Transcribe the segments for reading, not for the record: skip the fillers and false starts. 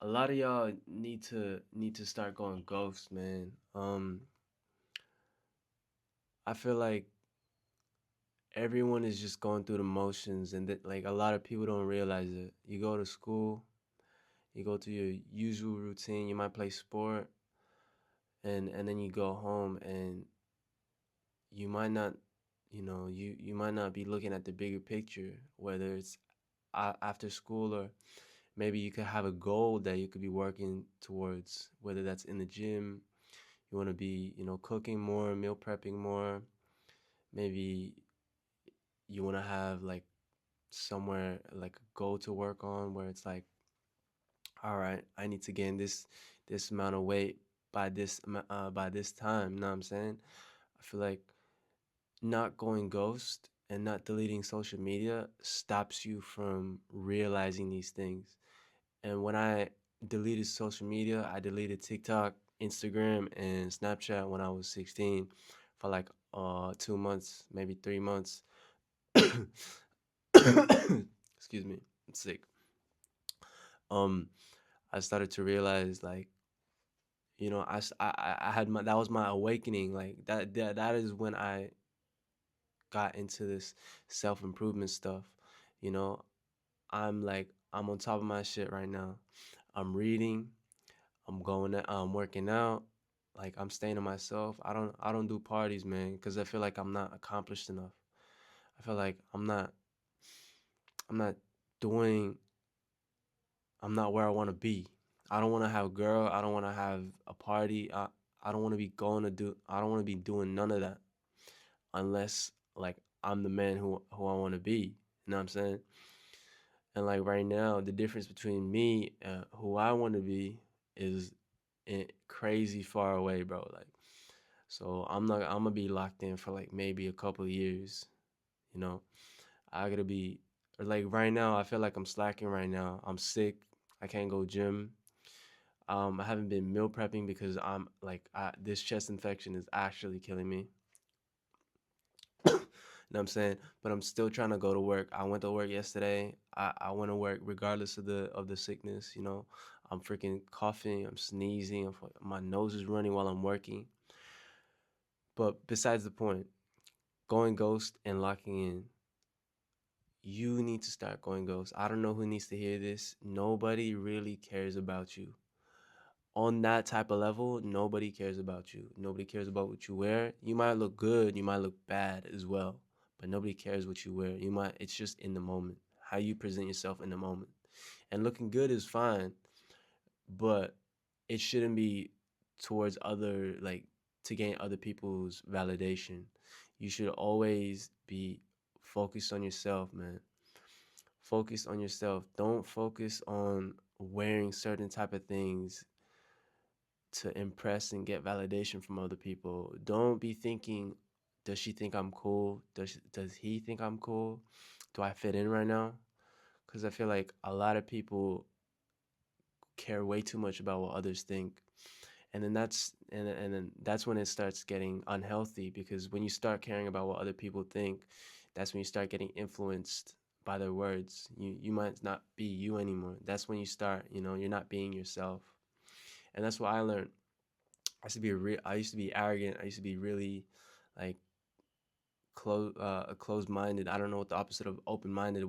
A lot of y'all need to start going ghost, man. I feel like everyone is just going through the motions, and that like a lot of people don't realize it. You go to school, you go through your usual routine. You might play sport, and then you go home, and you might not, you might not be looking at the bigger picture, whether it's after school, or maybe you could have a goal that you could be working towards, whether that's in the gym. You want to be, cooking more, meal prepping more. Maybe you want to have like somewhere like a goal to work on where it's like, all right, I need to gain this amount of weight by this time. You know what I'm saying? I feel like not going ghost and not deleting social media stops you from realizing these things. And when I deleted social media, I deleted TikTok, Instagram, and Snapchat when I was 16 for like 2 months, maybe 3 months. Excuse me, I'm sick. Um, I started to realize like, I had my that was my awakening. Like that is when I got into this self improvement stuff. You know, I'm on top of my shit right now. I'm reading. I'm working out. Like I'm staying to myself. I don't do parties, man, because I feel like I'm not accomplished enough. I feel like I'm not doing I'm not where I want to be. I don't want to have a girl. I don't want to have a party. I don't want to be going to do. I don't want to be doing none of that unless like I'm the man who I want to be. You know what I'm saying? And like right now, the difference between me and who I want to be is crazy far away, bro. Like, so I'm gonna be locked in for like maybe a couple of years. You know, I gotta be like right now. I feel like I'm slacking right now. I'm sick. I can't go gym. I haven't been meal prepping because this chest infection is actually killing me. You know what I'm saying? But I'm still trying to go to work. I went to work yesterday. I went to work regardless of the sickness. I'm freaking coughing. I'm sneezing. My nose is running while I'm working. But besides the point, going ghost and locking in. You need to start going ghost. I don't know who needs to hear this. Nobody really cares about you. On that type of level, nobody cares about you. Nobody cares about what you wear. You might look good, you might look bad as well, but nobody cares what you wear. It's just in the moment, how you present yourself in the moment. And looking good is fine, but it shouldn't be towards other like to gain other people's validation. You should always be focused on yourself, man. Focus on yourself. Don't focus on wearing certain type of things to impress and get validation from other people. Don't be thinking, does she think I'm cool? Does he think I'm cool? Do I fit in right now? Because I feel like a lot of people care way too much about what others think. And then that's when it starts getting unhealthy, because when you start caring about what other people think, that's when you start getting influenced by their words. You might not be you anymore. That's when you start, you're not being yourself. And that's what I learned. I used to be arrogant. I used to be really like closed minded. I don't know what the opposite of open minded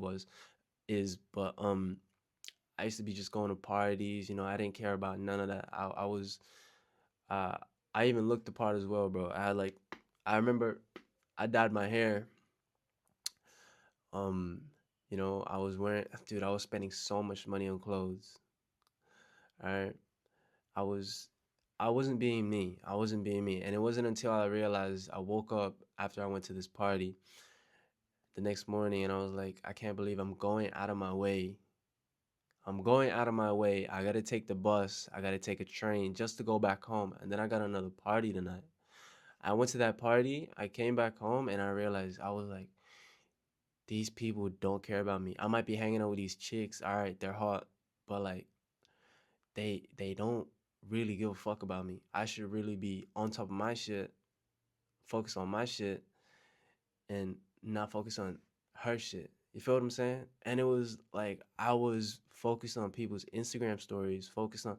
but I used to be just going to parties. I didn't care about none of that. I was uh I even looked the part as well, bro. I remember I dyed my hair. Um, I was wearing, dude, I was spending so much money on clothes. All right. I was I wasn't being me. I wasn't being me. And it wasn't until I realized I woke up after I went to this party the next morning, and I was like, I can't believe I'm going out of my way. I'm going out of my way. I got to take the bus. I got to take a train just to go back home. And then I got another party tonight. I went to that party. I came back home and I realized I was like, these people don't care about me. I might be hanging out with these chicks. All right, they're hot, but like they don't really give a fuck about me. I should really be on top of my shit, focus on my shit, and not focus on her shit. You feel what I'm saying? And it was like I was focused on people's Instagram stories, focused on,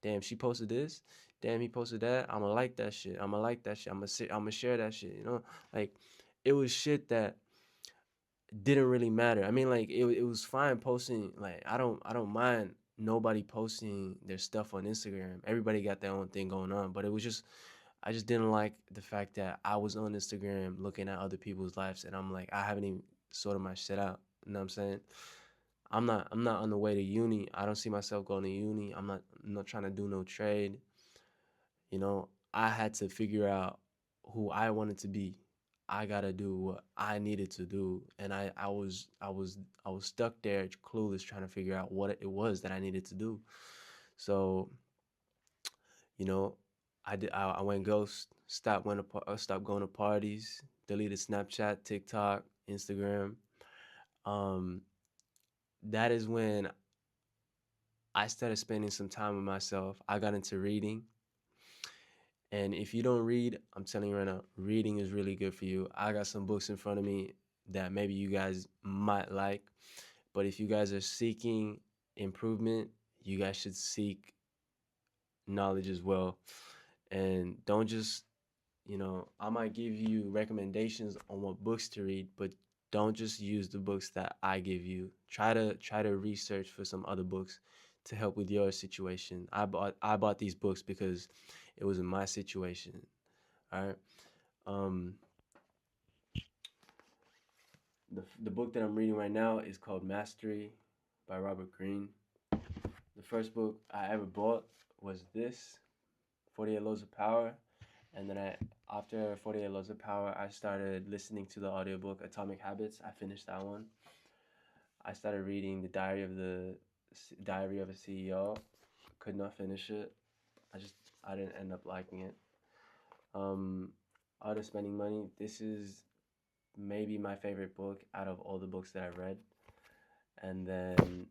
damn, she posted this, damn, he posted that. I'ma like that shit. I'ma like that shit. I'ma share that shit. You know, like it was shit that didn't really matter. I mean, like it was fine posting. Like I don't mind nobody posting their stuff on Instagram. Everybody got their own thing going on, but it was just I just didn't like the fact that I was on Instagram looking at other people's lives and I'm like I haven't even sorted my shit out. You know what I'm saying? I'm not on the way to uni. I don't see myself going to uni. I'm not trying to do no trade. You know, I had to figure out who I wanted to be. I gotta do what I needed to do, and I was stuck there, clueless, trying to figure out what it was that I needed to do. So you know, I went ghost, stopped going to parties, deleted Snapchat, TikTok, Instagram. Um, that is when I started spending some time with myself. I got into reading. And if you don't read, I'm telling you right now, reading is really good for you. I got some books in front of me that maybe you guys might like. But if you guys are seeking improvement, you guys should seek knowledge as well. And don't just, I might give you recommendations on what books to read, but don't just use the books that I give you. Try to research for some other books to help with your situation. I bought these books because it was in my situation. All right. Um, the book that I'm reading right now is called Mastery by Robert Greene. The first book I ever bought was this, 48 Laws of Power, and then after 48 Laws of Power, I started listening to the audiobook Atomic Habits. I finished that one. I started reading the Diary of a CEO. Could not finish it. I didn't end up liking it. Um, Art of Spending Money. This is maybe my favorite book out of all the books that I've read. And then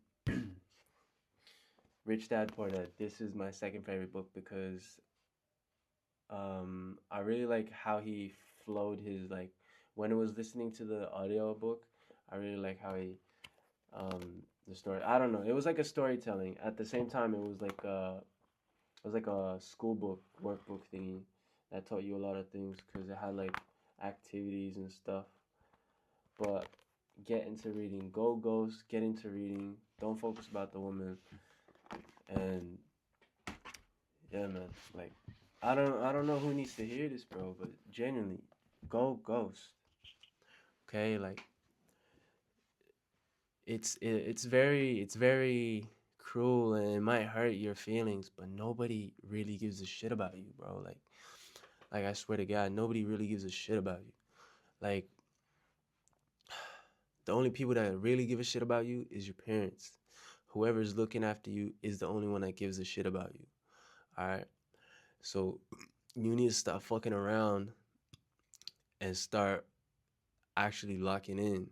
Rich Dad Poor Dad. This is my second favorite book because I really like how he flowed his like when I was listening to the audio book. I really like how he the story. I don't know. It was like a storytelling. At the same time, it was like a school book workbook thingy that taught you a lot of things because it had like activities and stuff. But get into reading. Go Ghost. Get into reading. Don't focus about the woman. And yeah, man. Like I don't know who needs to hear this, bro. But genuinely, go Ghost. Okay, like it's very cruel and it might hurt your feelings, but nobody really gives a shit about you, bro. Like I swear to God, nobody really gives a shit about you. Like the only people that really give a shit about you is your parents. Whoever's looking after you is the only one that gives a shit about you. All right. So you need to stop fucking around and start actually locking in.